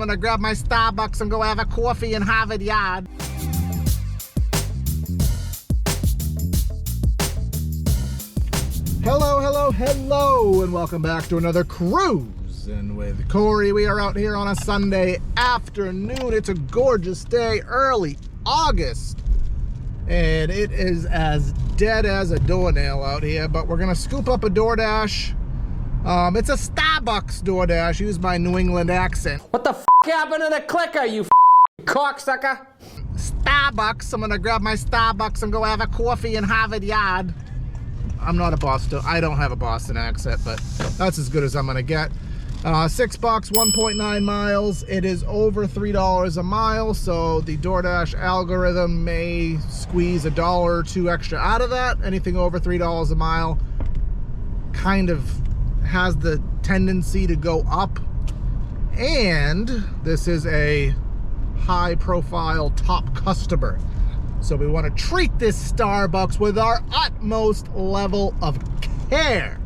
I'm gonna grab my Starbucks and go have a coffee in Harvard Yard. Hello, and welcome back to another Cruisin with Corey. We are out here on a Sunday afternoon. It's a gorgeous day, early August, and it is as dead as a doornail out here, but we're gonna scoop up a Doordash. It's a Starbucks Doordash, use my New England accent. What the f*** happened to the clicker, you cocksucker? Starbucks, I'm gonna grab my Starbucks and go have a coffee in Harvard Yard. I'm not a Boston, I don't have a Boston accent, but that's as good as I'm gonna get. $6, 1.9 miles. It is over $3 a mile, so the DoorDash algorithm may squeeze $1 or $2 extra out of that. Anything over $3 a mile kind of has the tendency to go up. And this is a high profile top customer, so we want to treat this Starbucks with our utmost level of care.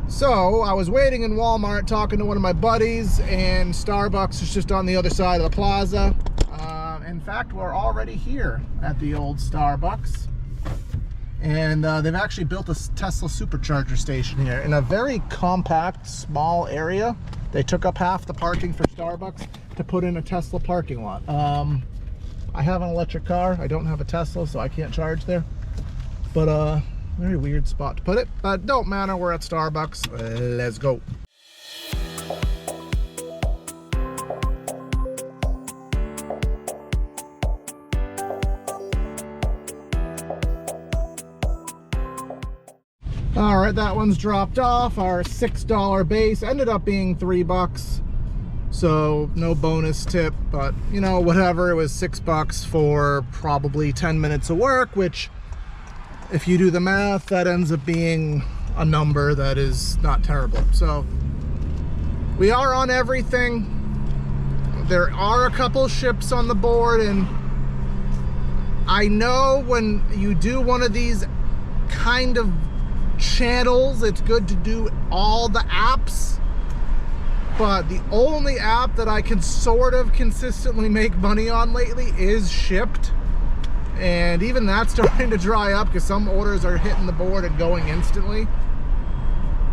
So I was waiting in Walmart talking to one of my buddies, and Starbucks is just on the other side of the plaza. In fact, we're already here at the old Starbucks, and they've actually built a Tesla supercharger station here in a very compact, small area. They took up half the parking for Starbucks to put in a Tesla parking lot. I have an electric car. I don't have a Tesla, so I can't charge there. But very weird spot to put it. But don't matter, we're at Starbucks. Let's go. All right, that one's dropped off. Our $6 base ended up being $3. So no bonus tip, but you know, whatever. It was $6 for probably 10 minutes of work, which if you do the math, that ends up being a number that is not terrible. So we are on everything. There are a couple ships on the board, and I know when you do one of these kind of channels, it's good to do all the apps. But the only app that I can sort of consistently make money on lately is Shipt. And even that's starting to dry up because some orders are hitting the board and going instantly.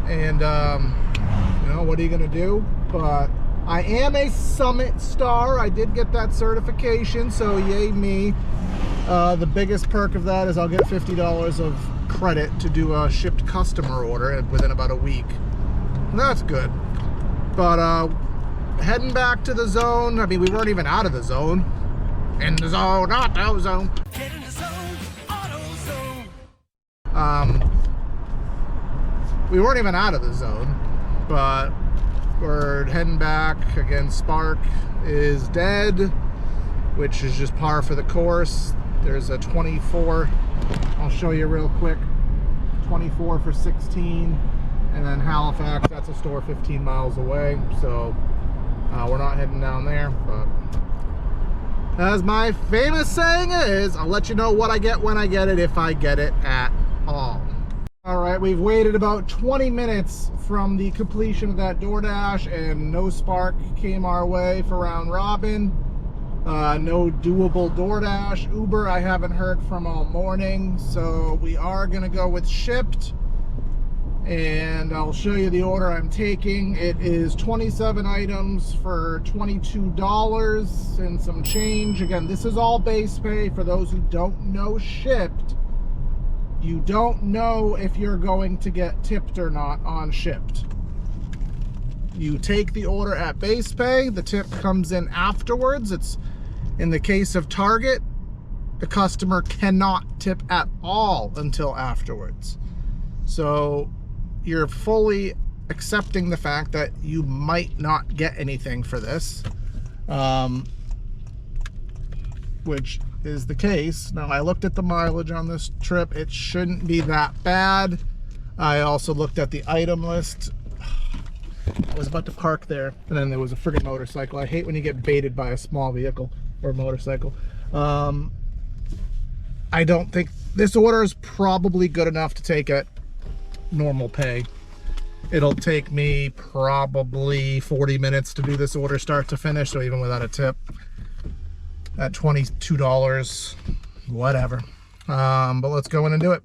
And, you know, what are you going to do? But I am a Summit Star. I did get that certification, so yay me. The biggest perk of that is I'll get $50 of credit to do a shipped customer order within about a week. And that's good. But heading back to the zone. I mean, we weren't even out of the zone. In the zone, auto zone. Get in the zone, auto zone. We weren't even out of the zone, but we're heading back. Again, Spark is dead, which is just par for the course. There's a 24. I'll show you real quick. 24 for 16. And then Halifax, that's a store 15 miles away, so we're not heading down there. But as my famous saying is, I'll let you know what I get when I get it, if I get it at all. All right, we've waited about 20 minutes from the completion of that DoorDash, and no Spark came our way for round robin. No doable DoorDash. Uber I haven't heard from all morning, so we are gonna go with Shipt. And I'll show you the order I'm taking. It is 27 items for $22 and some change. Again, this is all base pay. For those who don't know Shipt, you don't know if you're going to get tipped or not on Shipt. You take the order at base pay, the tip comes in afterwards. It's in the case of Target, the customer cannot tip at all until afterwards. So you're fully accepting the fact that you might not get anything for this, which is the case. Now, I looked at the mileage on this trip. It shouldn't be that bad. I also looked at the item list. I was about to park there, and then there was a friggin' motorcycle. I hate when you get baited by a small vehicle or motorcycle. I don't think this order is probably good enough to take at normal pay. It'll take me probably 40 minutes to do this order start to finish, so even without a tip, at $22, whatever. But let's go in and do it.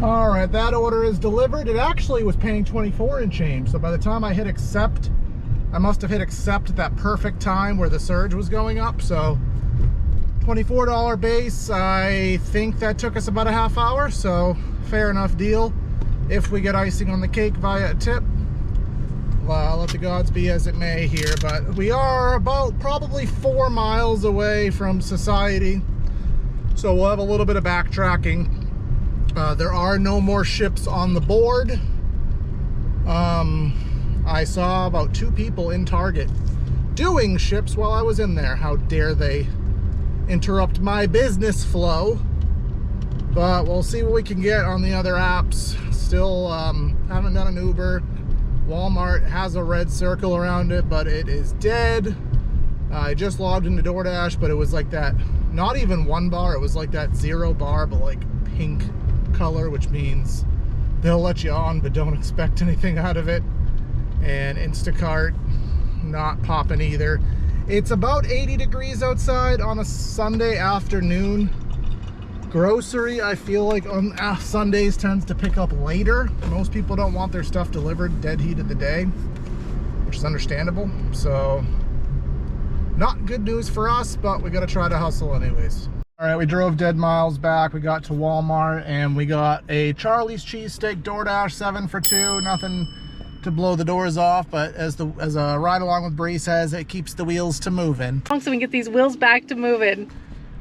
All right, that order is delivered. It actually was paying 24 and change. So by the time I hit accept, I must have hit accept at that perfect time where the surge was going up. So $24 base. I think that took us about a half hour. So fair enough deal. If we get icing on the cake via a tip, well, let the gods be as it may here. But we are about probably 4 miles away from society. So we'll have a little bit of backtracking. There are no more ships on the board. I saw about 2 people in Target doing ships while I was in there. How dare they interrupt my business flow. But we'll see what we can get on the other apps. Still haven't done an Uber. Walmart has a red circle around it, but it is dead. I just logged into Doordash, but it was like that, not even 1 bar, it was like that 0 bar, but like pink color, which means they'll let you on but don't expect anything out of it. And Instacart not popping either. It's about 80 degrees outside on a Sunday afternoon. Grocery, I feel like on Sundays tends to pick up later. Most people don't want their stuff delivered dead heat of the day, which is understandable. So not good news for us, but we got to try to hustle anyways. All right, we drove dead miles back. We got to Walmart and we got a Charlie's cheesesteak Doordash 7 for 2. Nothing to blow the doors off, but as a ride along with Bree says, it keeps the wheels to moving. So we can get these wheels back to moving.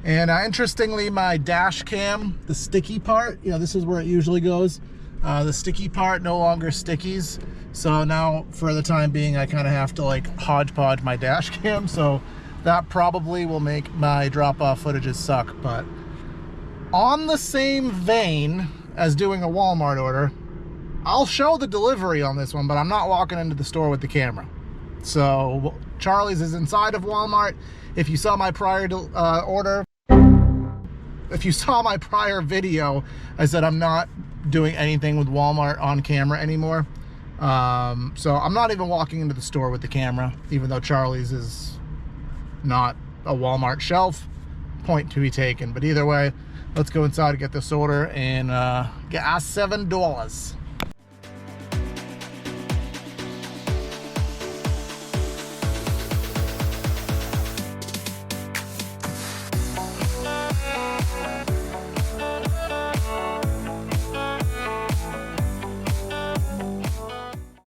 And interestingly, my dash cam, the sticky part, you know, this is where it usually goes. The sticky part no longer stickies. So now for the time being, I kind of have to like hodgepodge my dash cam. So that probably will make my drop-off footages suck. But on the same vein as doing a Walmart order, I'll show the delivery on this one, but I'm not walking into the store with the camera. So Charlie's is inside of Walmart. If you saw my prior if you saw my prior video, I said I'm not doing anything with Walmart on camera anymore. So I'm not even walking into the store with the camera, even though Charlie's is not a Walmart shelf. Point to be taken. But either way, let's go inside and get this order and get our $7.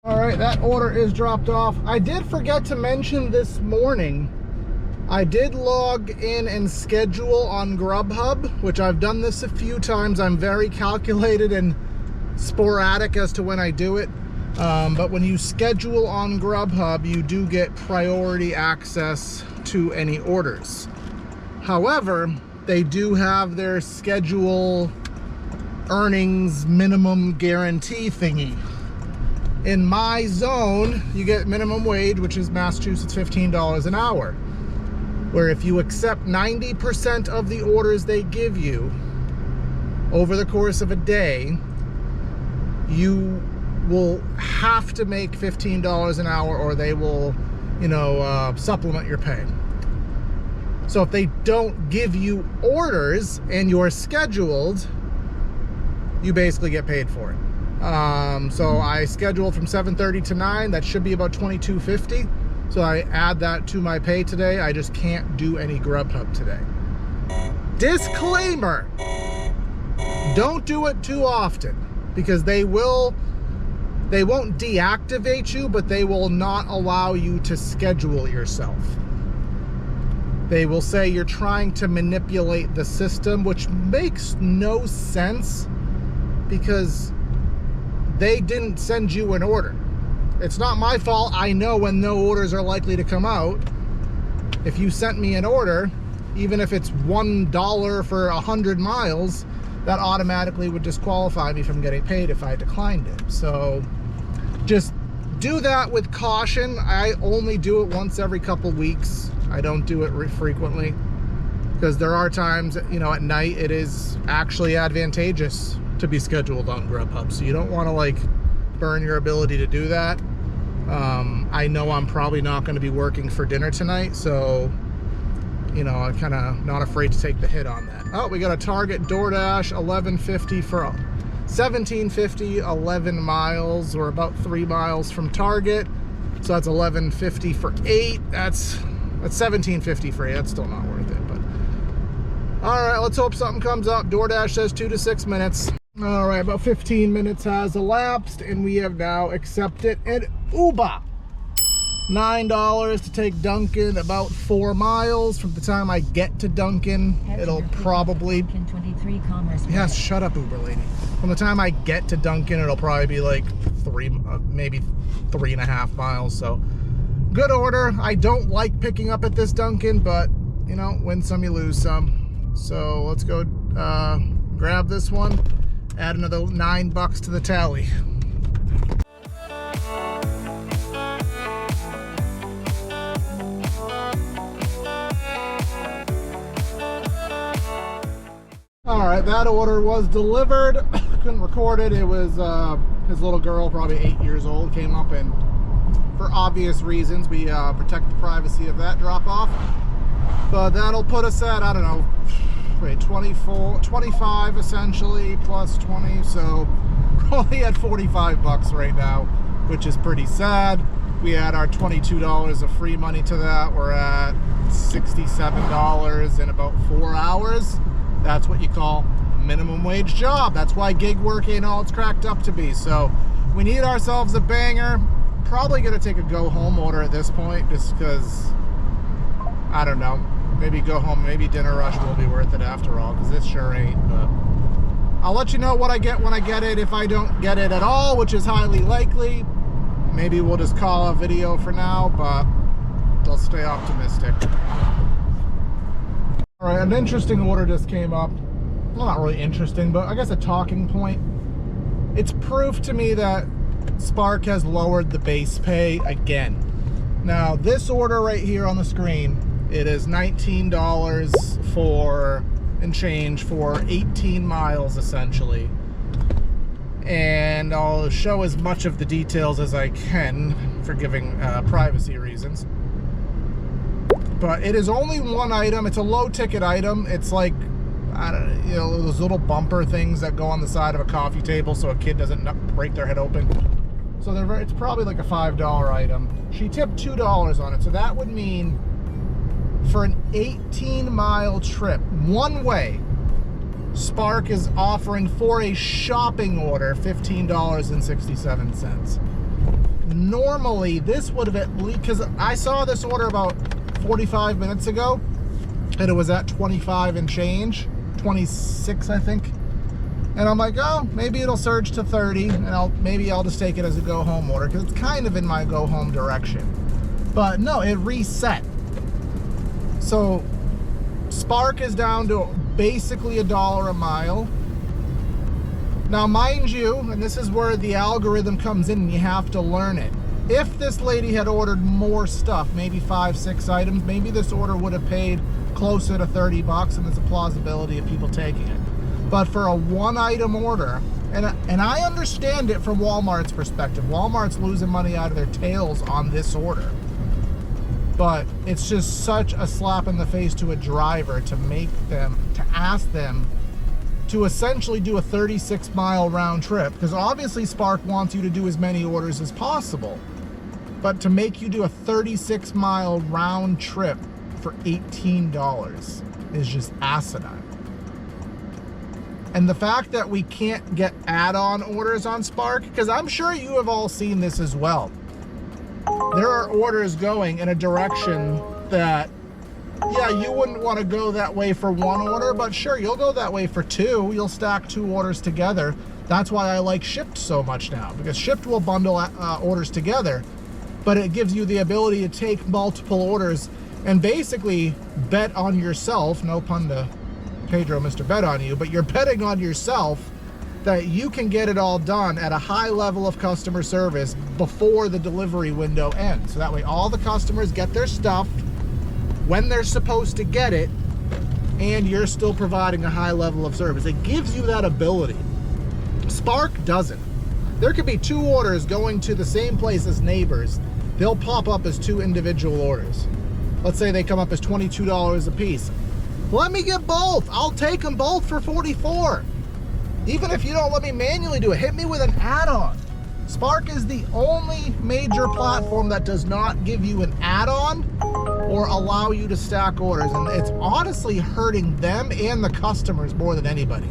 All right, that order is dropped off. I did forget to mention this morning, I did log in and schedule on Grubhub, which I've done this a few times. I'm very calculated and sporadic as to when I do it. But when you schedule on Grubhub, you do get priority access to any orders. However, they do have their schedule earnings minimum guarantee thingy. In my zone, you get minimum wage, which is Massachusetts $15 an hour. Where if you accept 90% of the orders they give you over the course of a day, you will have to make $15 an hour or they will, supplement your pay. So if they don't give you orders and you're scheduled, you basically get paid for it. So I scheduled from 7:30 to 9. That should be about $22.50. So I add that to my pay today. I just can't do any Grubhub today. Disclaimer: Don't do it too often, because they won't deactivate you, but they will not allow you to schedule yourself. They will say you're trying to manipulate the system, which makes no sense because they didn't send you an order. It's not my fault. I know when no orders are likely to come out. If you sent me an order, even if it's $1 for 100 miles, that automatically would disqualify me from getting paid if I declined it. So just do that with caution. I only do it once every couple weeks. I don't do it frequently because there are times, you know, at night it is actually advantageous to be scheduled on Grubhub. So you don't want to like burn your ability to do that. I know I'm probably not going to be working for dinner tonight, so you know, I'm kind of not afraid to take the hit on that. Oh, we got a Target Doordash, $11.50 for $17.50, 11 miles. We're about 3 miles from Target, so that's $11.50 for 8. That's $17.50 for 8. That's still not worth it, but all right, let's hope something comes up. Doordash says 2 to 6 minutes. All right, about 15 minutes has elapsed, and we have now accepted an Uber. $9 to take Dunkin' about 4 miles. From the time I get to Dunkin', it'll probably... Yes, shut up, Uber lady. From the time I get to Dunkin', it'll probably be like maybe 3.5 miles. So good order. I don't like picking up at this Dunkin', but you know, win some, you lose some. So let's go grab this one. Add another $9 to the tally. All right, that order was delivered. Couldn't record it. It was his little girl, probably 8 years old, came up, and for obvious reasons, we protect the privacy of that drop off. But that'll put us at, I don't know, wait, 25 essentially, plus 20. So we're only at $45 right now, which is pretty sad. We add our $22 of free money to that. We're at $67 in about 4 hours. That's what you call minimum wage job. That's why gig work ain't all it's cracked up to be. So we need ourselves a banger. Probably gonna take a go home order at this point, just because, I don't know, maybe go home, maybe dinner rush will be worth it after all, because this sure ain't. But I'll let you know what I get when I get it. If I don't get it at all, which is highly likely, maybe we'll just call a video for now, but I'll stay optimistic. All right, an interesting order just came up. Well, not really interesting, but I guess a talking point. It's proof to me that Spark has lowered the base pay again. Now, this order right here on the screen, it is $19 for and change for 18 miles essentially. And I'll show as much of the details as I can, forgiving privacy reasons. But it is only one item. It's a low ticket item. It's like, I don't know, you know, those little bumper things that go on the side of a coffee table so a kid doesn't break their head open. So it's probably like a $5 item. She tipped $2 on it. So that would mean for an 18-mile trip, one way, Spark is offering for a shopping order $15.67. Normally, this would have at least, because I saw this order about 45 minutes ago, and it was at 25 and change, 26 I think, and I'm like, oh, maybe it'll surge to 30, and maybe I'll just take it as a go home order, because it's kind of in my go home direction. But no, it reset. So Spark is down to basically $1 a mile. Now, mind you, and this is where the algorithm comes in and you have to learn it. If this lady had ordered more stuff, maybe 5-6 items, maybe this order would have paid closer to $30, and there's a plausibility of people taking it. But for a one-item order, and I understand it from Walmart's perspective. Walmart's losing money out of their tails on this order. But it's just such a slap in the face to a driver to ask them to essentially do a 36-mile round trip, because obviously Spark wants you to do as many orders as possible, but to make you do a 36-mile round trip for $18 is just asinine. And the fact that we can't get add-on orders on Spark, because I'm sure you have all seen this as well. There are orders going in a direction that, yeah, you wouldn't want to go that way for one order, but sure, you'll go that way for two. You'll stack two orders together. That's why I like Shipt so much now, because Shipt will bundle orders together, but it gives you the ability to take multiple orders and basically bet on yourself, no pun to Pedro, Mr. Bet on you, but you're betting on yourself that you can get it all done at a high level of customer service before the delivery window ends. So that way all the customers get their stuff when they're supposed to get it, and you're still providing a high level of service. It gives you that ability. Spark doesn't. There could be two orders going to the same place as neighbors. They'll pop up as two individual orders. Let's say they come up as $22 a piece. Let me get both. I'll take them both for $44. Even if you don't let me manually do it, hit me with an add-on. Spark is the only major platform that does not give you an add-on or allow you to stack orders. And it's honestly hurting them and the customers more than anybody.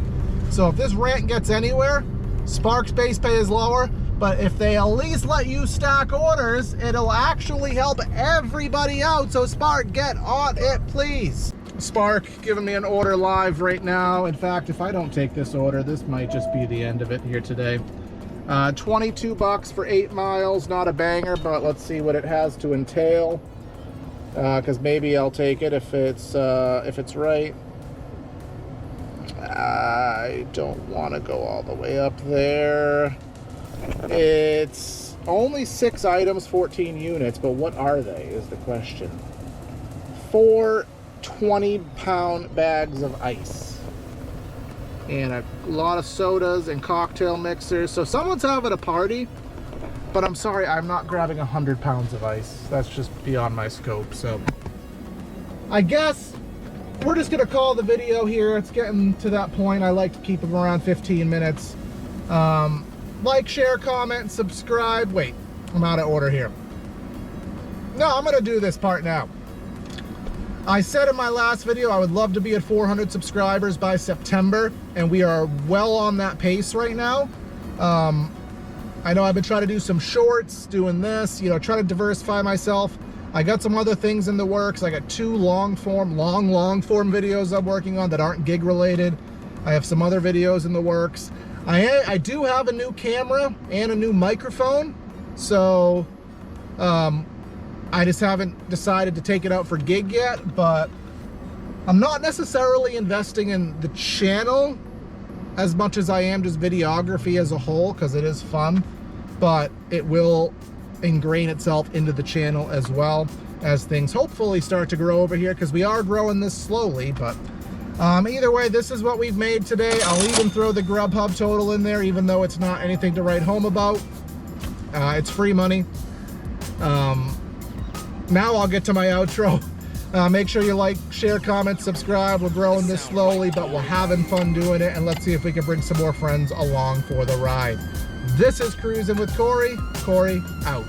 So if this rant gets anywhere, Spark's base pay is lower, but if they at least let you stack orders, it'll actually help everybody out. So Spark, get on it, please. Spark giving me an order live right now. In fact, if I don't take this order, this might just be the end of it here today. 22 bucks for 8 miles, not a banger, but let's see what it has to entail. Because maybe I'll take it if it's right. I don't want to go all the way up there. It's only 6 items, 14 units, but what are they is the question. 4 20-pound bags of ice and a lot of sodas and cocktail mixers. So someone's having a party, but I'm sorry, I'm not grabbing 100 pounds of ice. That's just beyond my scope. So I guess we're just gonna call the video here. It's getting to that point. I like to keep them around 15 minutes. Like, share, comment, subscribe. Wait, I'm out of order here. No, I'm gonna do this part now. I said in my last video I would love to be at 400 subscribers by September, and we are well on that pace right now. I know I've been trying to do some shorts, doing this, you know, trying to diversify myself. I got some other things in the works. I got 2 long form videos I'm working on that aren't gig related. I have some other videos in the works. I do have a new camera and a new microphone, so I just haven't decided to take it out for gig yet, but I'm not necessarily investing in the channel as much as I am just videography as a whole, because it is fun, but it will ingrain itself into the channel as well as things hopefully start to grow over here, because we are growing this slowly. But either way, this is what we've made today. I'll even throw the Grubhub total in there, even though it's not anything to write home about. It's free money. Now I'll get to my outro. Make sure you like, share, comment, subscribe. We're growing this slowly, but we're having fun doing it, and let's see if we can bring some more friends along for the ride. This is Cruisin' with Corey. Corey out.